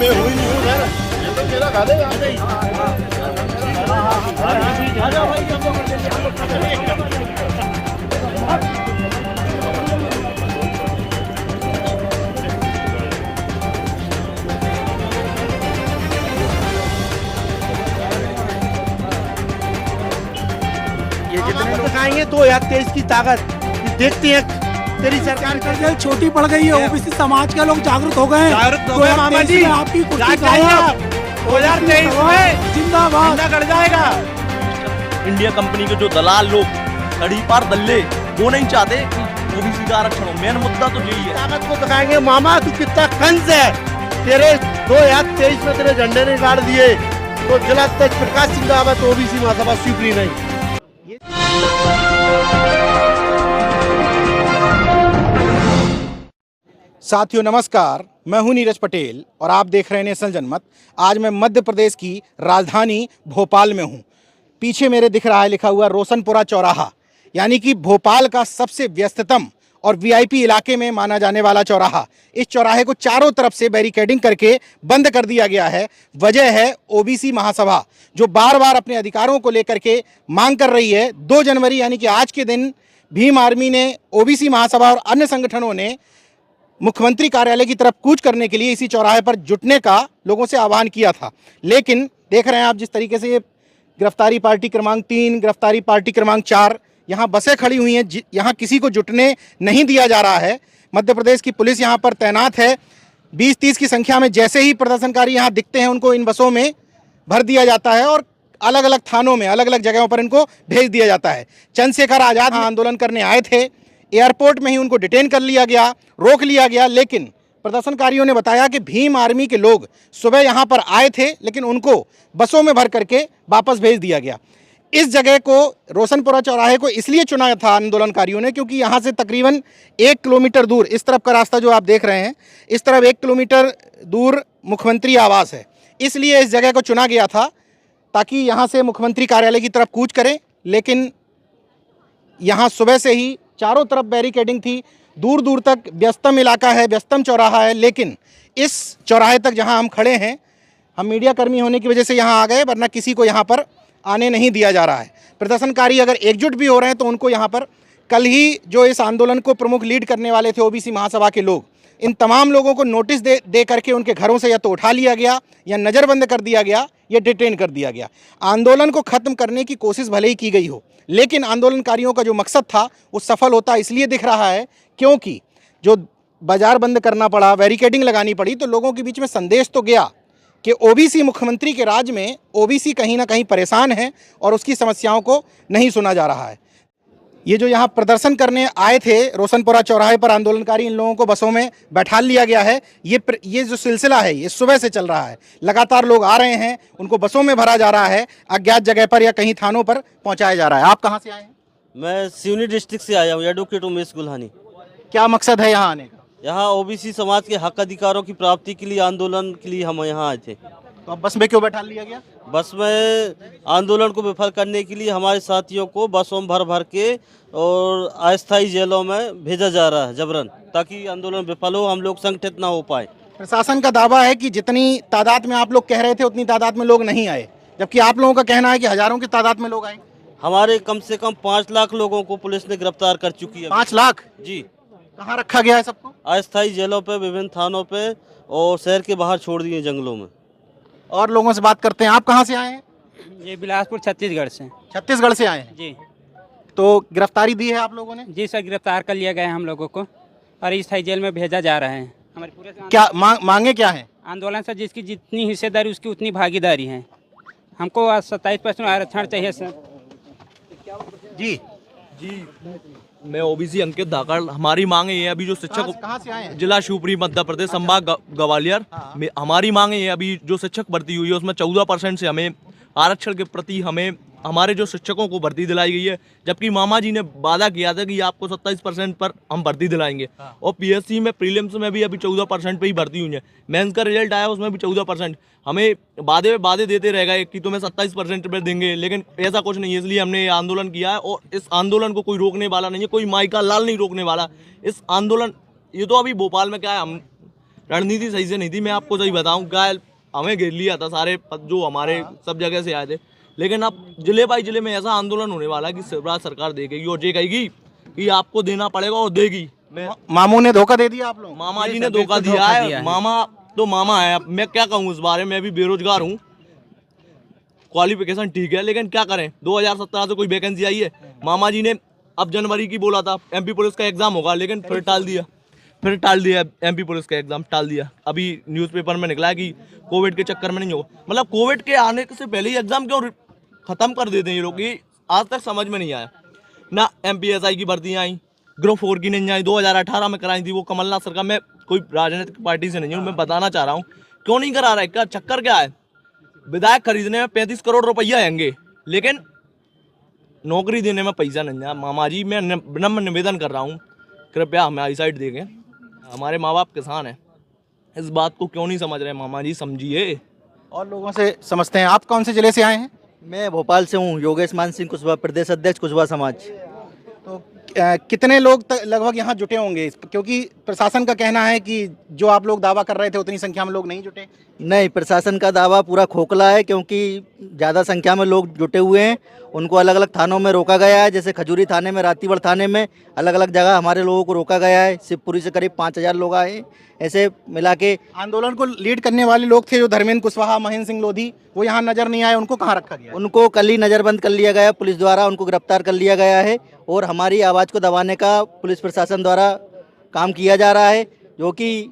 मैं हुई नहीं हूँ सर, ये तो मेरा खा देगा। ये जितने लोग आएंगे 2023 की ताकत देखते हैं तेरी सरकार जेल छोटी पड़ गई है। ओबीसी समाज के लोग जागरूक हो गए। जागरूक हो गए मामा जी। आपकी कुर्सी जाग जाइए आप। 2023 में जिंदाबाद कर जाएगा। इंडिया कंपनी के जो दलाल लोग कड़ी पार दल्ले वो नहीं चाहते कि ओबीसी का आरक्षण हो। मेन मुद्दा तो यही है। ताकत को दिखाएंगे मामा तू कितना कंस है। तेरे 2023 में तेरे झंडे ने गाड़ दिए तो जिला तेज प्रकाश सिंह रावत ओबीसी महासभा स्वीकृति नहीं। साथियों नमस्कार, मैं हूं नीरज पटेल और आप देख रहे हैं नेशनल जनमत। आज मैं मध्य प्रदेश की राजधानी भोपाल में हूं। पीछे मेरे दिख रहा है लिखा हुआ रोशनपुरा चौराहा, यानी कि भोपाल का सबसे व्यस्ततम और वीआईपी इलाके में माना जाने वाला चौराहा। इस चौराहे को चारों तरफ से बैरिकेडिंग करके बंद कर दिया गया है। वजह है ओबीसी महासभा, जो बार बार अपने अधिकारों को लेकर के मांग कर रही है। 2 जनवरी यानी कि आज के दिन भीम आर्मी ने, ओबीसी महासभा और अन्य संगठनों ने मुख्यमंत्री कार्यालय की तरफ कूच करने के लिए इसी चौराहे पर जुटने का लोगों से आह्वान किया था। लेकिन देख रहे हैं आप जिस तरीके से ये गिरफ्तारी पार्टी क्रमांक 3, गिरफ्तारी पार्टी क्रमांक 4 यहाँ बसें खड़ी हुई हैं, यहाँ किसी को जुटने नहीं दिया जा रहा है। मध्य प्रदेश की पुलिस यहाँ पर तैनात है। 20-30 की संख्या में जैसे ही प्रदर्शनकारी यहाँ दिखते हैं उनको इन बसों में भर दिया जाता है और अलग अलग थानों में, अलग अलग जगहों पर इनको भेज दिया जाता है। चंद्रशेखर आज़ाद आंदोलन करने आए थे, एयरपोर्ट में ही उनको डिटेन कर लिया गया, रोक लिया गया। लेकिन प्रदर्शनकारियों ने बताया कि भीम आर्मी के लोग सुबह यहाँ पर आए थे, लेकिन उनको बसों में भर करके वापस भेज दिया गया। इस जगह को, रोशनपुरा चौराहे को इसलिए चुना था आंदोलनकारियों ने क्योंकि यहाँ से तकरीबन 1 किलोमीटर दूर, इस तरफ का रास्ता जो आप देख रहे हैं, इस तरफ 1 किलोमीटर दूर मुख्यमंत्री आवास है। इसलिए इस जगह को चुना गया था ताकि यहाँ से मुख्यमंत्री कार्यालय की तरफ कूच करें। लेकिन यहाँ सुबह से ही चारों तरफ बैरिकेडिंग थी, दूर दूर तक व्यस्तम इलाका है, व्यस्तम चौराहा है। लेकिन इस चौराहे तक जहां हम खड़े हैं, हम मीडिया कर्मी होने की वजह से यहां आ गए, वरना किसी को यहां पर आने नहीं दिया जा रहा है। प्रदर्शनकारी अगर एकजुट भी हो रहे हैं तो उनको यहां पर, कल ही जो इस आंदोलन को प्रमुख लीड करने वाले थे ओबीसी महासभा के लोग, इन तमाम लोगों को नोटिस दे करके उनके घरों से या तो उठा लिया गया या नज़रबंद कर दिया गया या डिटेन कर दिया गया। आंदोलन को ख़त्म करने की कोशिश भले ही की गई हो, लेकिन आंदोलनकारियों का जो मकसद था वो सफल होता इसलिए दिख रहा है क्योंकि जो बाजार बंद करना पड़ा, बैरिकेडिंग लगानी पड़ी, तो लोगों के बीच में संदेश तो गया कि ओबीसी मुख्यमंत्री के राज में ओबीसी कहीं ना कहीं परेशान है और उसकी समस्याओं को नहीं सुना जा रहा है। ये जो यहाँ प्रदर्शन करने आए थे रोशनपुरा चौराहे पर आंदोलनकारी, इन लोगों को बसों में बैठा लिया गया है। ये जो सिलसिला है ये सुबह से चल रहा है। लगातार लोग आ रहे हैं, उनको बसों में भरा जा रहा है, अज्ञात जगह पर या कहीं थानों पर पहुंचाया जा रहा है। आप कहाँ से आए हैं? मैं सिवनी डिस्ट्रिक्ट से आया हूँ, एडवोकेट उमेश गुल्हानी। क्या मकसद है यहाँ आने का? यहाँ ओबीसी समाज के हक अधिकारों की प्राप्ति के लिए, आंदोलन के लिए हम यहाँ आए थे। तो अब बस में क्यों बैठा लिया गया? बस में आंदोलन को विफल करने के लिए हमारे साथियों को बसों में भर भर के और अस्थायी जेलों में भेजा जा रहा है जबरन, ताकि आंदोलन विफल हो, हम लोग संगठित ना हो पाए। प्रशासन का दावा है कि जितनी तादाद में आप लोग कह रहे थे उतनी तादाद में लोग नहीं आए, जबकि आप लोगों का कहना है कि हजारों की तादाद में लोग आए। हमारे कम से कम 5 लाख लोगों को पुलिस ने गिरफ्तार कर चुकी है। 5 लाख? जी। कहाँ रखा गया है सबको? अस्थायी जेलों पे, विभिन्न थानों पे और शहर के बाहर छोड़ दिए जंगलों में। और लोगों से बात करते हैं। आप कहाँ से आए हैं? ये बिलासपुर छत्तीसगढ़ से। छत्तीसगढ़ से आए हैं जी। तो गिरफ्तारी दी है आप लोगों ने? जी सर, गिरफ्तार कर लिया गया है हम लोगों को और स्थायी जेल में भेजा जा रहा है। हमारे पूरे क्या मांगे क्या है? आंदोलन से जिसकी जितनी हिस्सेदारी उसकी उतनी भागीदारी है। हमको 27% आरक्षण चाहिए सर। जी जी, मैं ओबीसी अंकित धाकड़। हमारी मांग ये है, अभी जो शिक्षक, कहाँ से आए हैं? जिला शिवपुरी मध्य प्रदेश, संभाग ग्वालियर। हमारी मांग ये है, अभी जो शिक्षक भर्ती हुई है उसमें 14% से हमें आरक्षण के प्रति हमें हमारे जो शिक्षकों को भर्ती दिलाई गई है, जबकि मामा जी ने वादा किया था कि आपको 27% पर हम भर्ती दिलाएंगे। और पीएससी में प्रीलिम्स में भी अभी 14% पे ही भर्ती हुई है। मेंस का रिजल्ट आया उसमें भी 14%। हमें वादे देते रह गए कि तुम्हें 27% पे देंगे, लेकिन ऐसा कुछ नहीं है। इसलिए हमने ये आंदोलन किया है और इस आंदोलन को कोई रोकने वाला नहीं है, कोई माई का लाल नहीं रोकने वाला। इस आंदोलन, ये तो अभी भोपाल में क्या है, हम रणनीति सही से नहीं थी। मैं आपको सही बताऊं, गाय हमें घेर लिया था सारे जो हमारे सब जगह से आए थे, लेकिन अब जिले बाई जिले में ऐसा आंदोलन होने वाला है कि शिवराज सरकार देखेगी और ये कहेगी कि आपको देना पड़ेगा और देगी। मामू ने धोखा दे दिया आप लोग? मामा जी ने धोखा दिया है। मामा तो मामा है, अब मैं क्या कहूँ इस बारे में, अभी बेरोजगार हूँ, क्वालिफिकेशन ठीक है, लेकिन क्या करें, 2017 से कोई वैकेंसी आई है। मामा जी ने अब जनवरी की बोला था MP पुलिस का एग्जाम होगा, लेकिन फिर टाल दिया MP पुलिस का एग्जाम टाल दिया। अभी न्यूज़पेपर में निकला है कि कोविड के चक्कर में नहीं होगा। मतलब कोविड के आने से पहले ही एग्जाम क्यों खत्म कर देते हैं ये लोग, ये आज तक समझ में नहीं आया। ना MPSI की भर्ती आई, ग्रुप 4 की नहीं आई, 2018 में कराई थी वो कमलनाथ सरकार। मैं कोई राजनीतिक पार्टी से नहीं हूँ, मैं बताना चाह रहा हूँ क्यों नहीं करा रहा है, क्या चक्कर क्या है। विधायक खरीदने में 35 करोड़ रुपया आएंगे, लेकिन नौकरी देने में पैसा नहीं है। मामा जी मैं विनम्र निवेदन कर रहा हूँ, कृपया हमें आई साइड देंगे। हमारे माँ बाप किसान हैं, इस बात को क्यों नहीं समझ रहे मामा जी, समझिए। और लोगों से समझते हैं। आप कौन से जिले से आए हैं? मैं भोपाल से हूँ, योगेश मान सिंह कुशवाहा, प्रदेश अध्यक्ष कुशवाहा समाज। तो कितने लोग लगभग यहाँ जुटे होंगे? क्योंकि प्रशासन का कहना है कि जो आप लोग दावा कर रहे थे उतनी संख्या में लोग नहीं जुटे। नहीं, प्रशासन का दावा पूरा खोखला है, क्योंकि ज़्यादा संख्या में लोग जुटे हुए हैं। उनको अलग अलग थानों में रोका गया है, जैसे खजूरी थाने में, रातीगढ़ थाने में, अलग अलग जगह हमारे लोगों को रोका गया है। शिवपुरी से करीब 5000 लोग आए। ऐसे मिला के आंदोलन को लीड करने वाले लोग थे जो धर्मेंद्र कुशवाहा, महेंद्र सिंह लोधी, वो यहाँ नजर नहीं आए, उनको कहाँ रखा गया? उनको कल ही नज़रबंद कर लिया गया, पुलिस द्वारा उनको गिरफ्तार कर लिया गया है। और हमारी आवाज़ को दबाने का पुलिस प्रशासन द्वारा काम किया जा रहा है, जो कि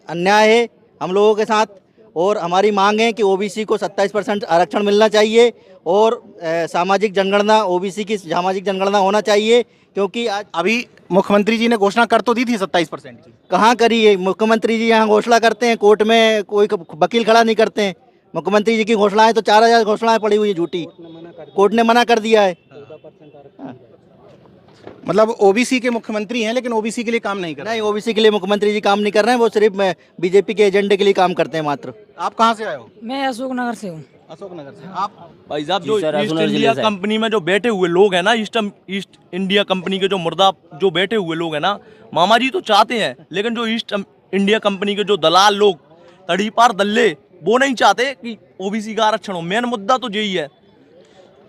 अन्याय है हम लोगों के साथ। और हमारी मांग है कि OBC को 27% आरक्षण मिलना चाहिए और सामाजिक जनगणना, OBC की सामाजिक जनगणना होना चाहिए, क्योंकि आज अभी मुख्यमंत्री जी ने घोषणा कर तो दी थी 27% की। कहाँ करी है? मुख्यमंत्री जी यहाँ घोषणा करते हैं, कोर्ट में कोई वकील खड़ा नहीं करते हैं। मुख्यमंत्री जी की घोषणाएं तो 4000 घोषणाएं पड़ी हुई है झूठी, कोर्ट ने मना कर दिया है। मतलब OBC के मुख्यमंत्री हैं, लेकिन OBC के लिए काम नहीं कर रहे। नहीं, OBC के लिए मुख्यमंत्री जी काम नहीं कर रहे हैं, वो सिर्फ BJP के एजेंडे के लिए काम करते हैं मात्र। आप कहाँ से आए हो? मैं अशोकनगर से हूँ। अशोकनगर से। आप? भाई साहब जो ईस्ट इंडिया कंपनी में जो बैठे हुए लोग हैं ना, ईस्ट इंडिया कंपनी के जो मुर्दा जो बैठे हुए लोग हैं ना, मामा जी तो चाहते हैं, लेकिन जो ईस्ट इंडिया कंपनी के जो दलाल लोग, तड़ीपार दल्ले, वो नहीं चाहते कि OBC का आरक्षण हो। मेन मुद्दा तो यही है।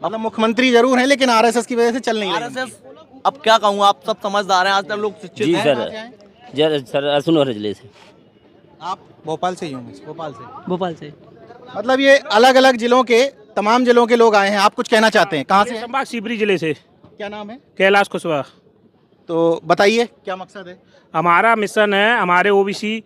मतलब मुख्यमंत्री जरूर हैं, लेकिन RSS की वजह से चल नहीं रही। RSS अब क्या कहूँ, आप सब समझदार हैं, आज तक लोग शिक्षित हैं। सर अशोकनगर जिले से। आप भोपाल से ही होंगे? भोपाल से। भोपाल से। मतलब ये अलग अलग जिलों के, तमाम जिलों के लोग आए हैं। आप कुछ कहना चाहते हैं? कहाँ से? संभाग शिवपुरी जिले से। क्या नाम है? कैलाश कुशवाहा। तो बताइए क्या मकसद है? हमारा मिशन है, हमारे OBC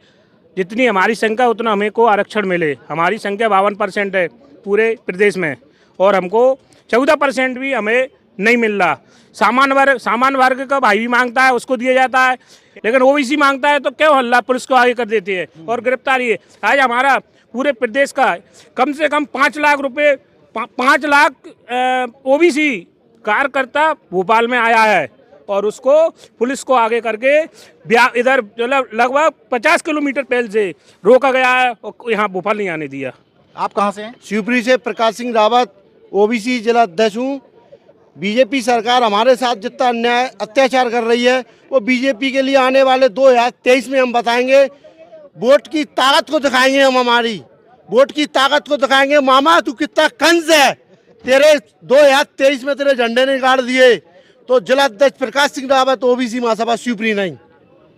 जितनी हमारी संख्या उतना हमें को आरक्षण मिले। हमारी संख्या 52% है पूरे प्रदेश में, और हमको 14% भी हमें नहीं मिल रहा। सामान्य वर्ग का भाई भी मांगता है, उसको दिया जाता है, लेकिन OBC मांगता है तो क्यों हल्ला पुलिस को आगे कर देती है और गिरफ्तारी है। आज हमारा पूरे प्रदेश का कम से कम 5 लाख रुपए, 5 लाख OBC कार्यकर्ता भोपाल में आया है, और उसको पुलिस को आगे करके इधर लगभग 50 किलोमीटर पहले से रोका गया है और यहाँ भोपाल नहीं आने दिया। आप कहाँ से हैं? शिवपुरी से प्रकाश सिंह रावत, OBC जिला अध्यक्ष हूँ। बीजेपी सरकार हमारे साथ जितना अन्याय अत्याचार कर रही है, वो बीजेपी के लिए आने वाले 2023 में हम बताएंगे। वोट की ताकत को दिखाएंगे, हम हमारी वोट की ताकत को दिखाएंगे। मामा तू कितना कंज है, तेरे 2023 में तेरे झंडे ने गाड़ दिए। तो जिला अध्यक्ष प्रकाश सिंह रावत, OBC महासभा शिवपुरी। नहीं,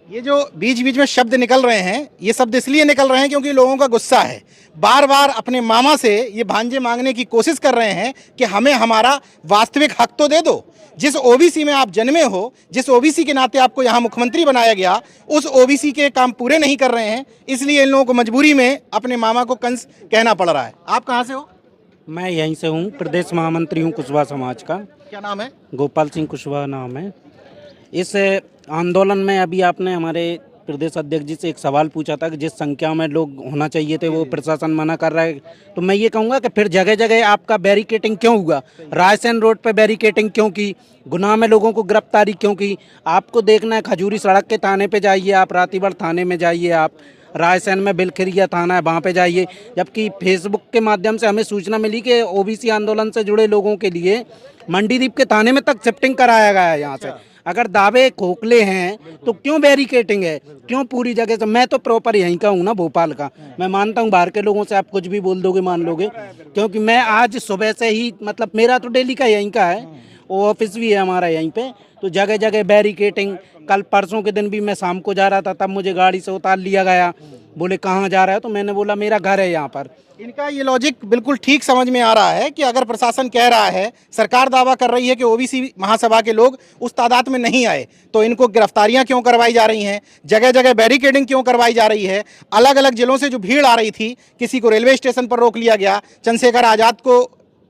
ये जो बीच बीच में शब्द निकल रहे हैं, ये शब्द इसलिए निकल रहे हैं क्योंकि लोगों का गुस्सा है। बार बार अपने मामा से ये भांजे मांगने की कोशिश कर रहे हैं कि हमें हमारा वास्तविक हक तो दे दो। जिस OBC में आप जन्मे हो, जिस OBC के नाते आपको यहाँ मुख्यमंत्री बनाया गया, उस OBC के काम पूरे नहीं कर रहे हैं, इसलिए इन लोगों को मजबूरी में अपने मामा को कंस कहना पड़ रहा है। आप कहाँ से हो? मैं यहीं से हूँ, प्रदेश महामंत्री हूँ कुशवाहा समाज का। क्या नाम है? गोपाल सिंह कुशवाहा नाम है। इस आंदोलन में अभी आपने हमारे प्रदेश अध्यक्ष जी से एक सवाल पूछा था कि जिस संख्या में लोग होना चाहिए थे वो प्रशासन मना कर रहा है, तो मैं ये कहूँगा कि फिर जगह जगह आपका बैरिकेटिंग क्यों हुआ? रायसेन रोड पे बैरिकेटिंग क्यों की? गुनाह में लोगों को गिरफ्तारी क्यों की? आपको देखना है, खजूरी सड़क के थाने पे जाइए, आप रातीगढ़ थाने में जाइए, आप रायसेन में बिलखिरिया थाना है वहाँ पे जाइए। जबकि फेसबुक के माध्यम से हमें सूचना मिली कि OBC आंदोलन से जुड़े लोगों के लिए मंडीदीप के थाने में तक शिफ्टिंग कराया गया है यहाँ से। अगर दावे खोखले हैं तो क्यों बैरिकेटिंग है, क्यों पूरी जगह से? मैं तो प्रॉपर यहीं का हूँ ना, भोपाल का। मैं मानता हूँ बाहर के लोगों से आप कुछ भी बोल दोगे मान लोगे, क्योंकि मैं आज सुबह से ही, मतलब मेरा तो डेली का यहीं का है, वो ऑफिस भी है हमारा यहीं पे, तो जगह जगह बैरिकेटिंग। कल परसों के दिन भी मैं शाम को जा रहा था, तब मुझे गाड़ी से उतार लिया गया, बोले कहाँ जा रहा है, तो मैंने बोला मेरा घर है यहाँ पर। इनका ये लॉजिक बिल्कुल ठीक समझ में आ रहा है कि अगर प्रशासन कह रहा है, सरकार दावा कर रही है कि ओबीसी महासभा के लोग उस तादाद में नहीं आए, तो इनको गिरफ्तारियां क्यों करवाई जा रही हैं, जगह जगह बैरिकेडिंग क्यों करवाई जा रही है। अलग अलग जिलों से जो भीड़ आ रही थी, किसी को रेलवे स्टेशन पर रोक लिया गया, चंद्रशेखर आज़ाद को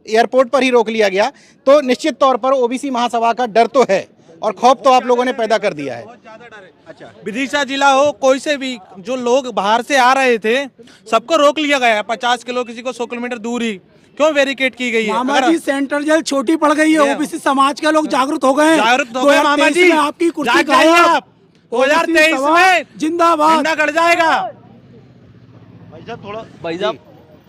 एयरपोर्ट पर ही रोक लिया गया, तो निश्चित तौर पर ओबीसी महासभा का डर तो है और खौफ तो आप लोगों ने पैदा कर दिया है। विदिशा जिला हो, कोई से भी जो लोग बाहर से आ रहे थे सबको रोक लिया गया है, 50 किलो, किसी को 100 किलोमीटर दूर ही। क्यों बैरिकेड की गई है? मामा जी सेंट्रल जेल छोटी पड़ गई है, ओबीसी समाज के लोग जागरूक हो गए हैं। जागरूक हो गए मामा जी, आपकी कुर्सी जाग जाइए आप। 2023 में जिंदाबाद, झंडा गड़ जाएगा। भाई साहब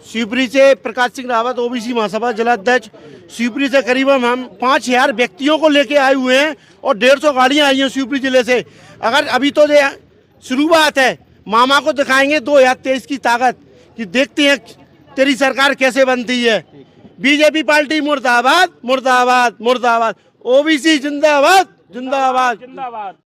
शिवपुरी से प्रकाश सिंह रावत, ओबीसी महासभा जिलाध्यक्ष। शिवपुरी से करीबन हम 5000 व्यक्तियों को लेके आए हुए हैं और 150 गाड़ियां आई हैं शिवपुरी जिले से। अगर अभी तो शुरुआत है, मामा को दिखाएंगे 2023 की ताकत, कि देखते हैं तेरी सरकार कैसे बनती है। बीजेपी पार्टी मुर्दाबाद, मुर्दाबाद, मुर्दाबाद। ओबीसी जिंदाबाद, जिंदाबाद, जिंदाबाद।